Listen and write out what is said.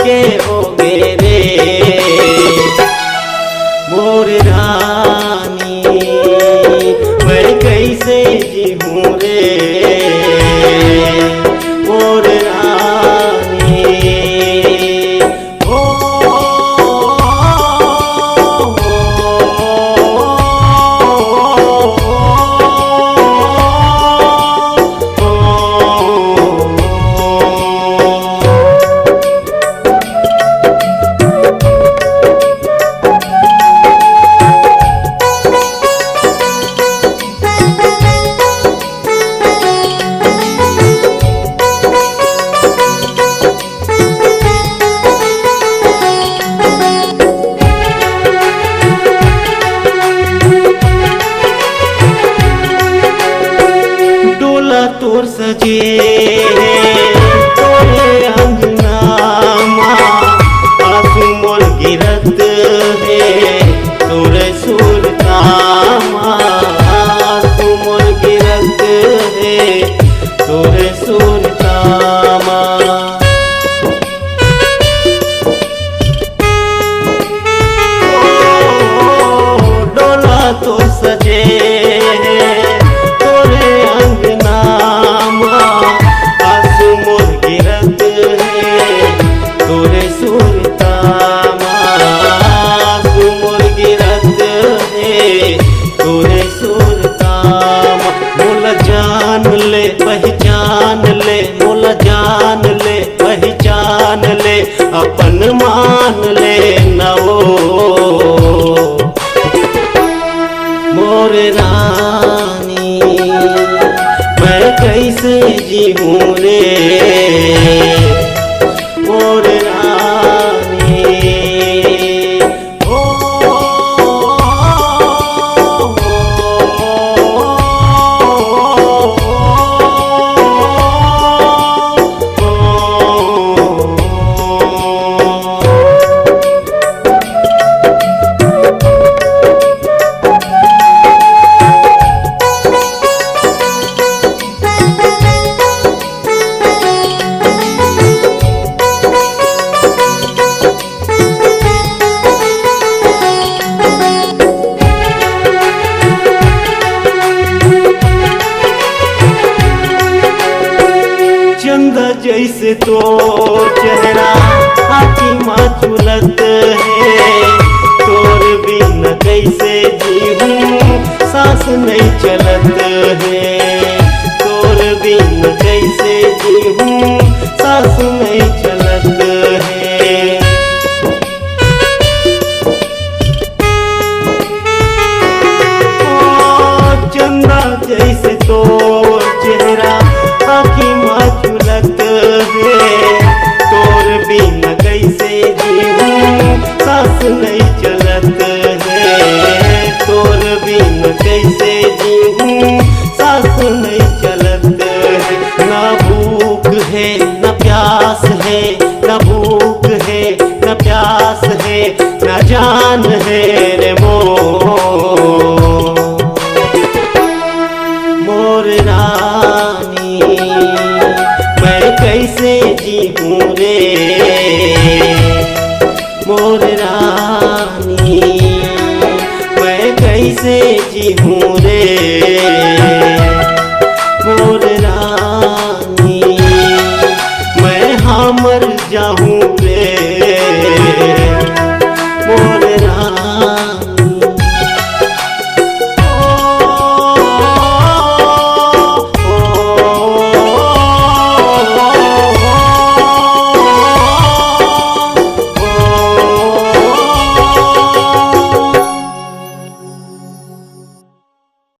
के हो गे रे मोर रानी, मैं कैसे जीऊँ रे मोर रानी। तोर सजे तोरे अंगना आंसू मोर गिरत है तोरे सुरतामा, आंसू मोर गिरत है तोरे सुरतामा। डोला तो सजे पहचान ले मोला जान ले पहचान ले अपन मान ले नवो मोर रानी, मैं कैसे जीऊँ रे मोर रानी। चंदा जैसे तो चेहरा आँखी माँ झुलत है, तोर बिन कैसे जीऊँ सांस नहीं चलत है, तोर बिन कैसे जीऊँ सांस नहीं चलत है। चंदा जैसे तो चेहरा आँखी माँ झुलत है, तोर बिन कैसे जीऊँ सांस नहीं चलत है, तोर बिन कैसे जीऊँ सांस नहीं चलत है। ना भूख है न प्यास है, न भूख है न प्यास है, न जान है रे मोर रानी, मैं कैसे जीऊँ रे मोर रानी, मैं कैसे जीऊँ रे मोर रानी, मैं हाँ मर जाऊँ रे।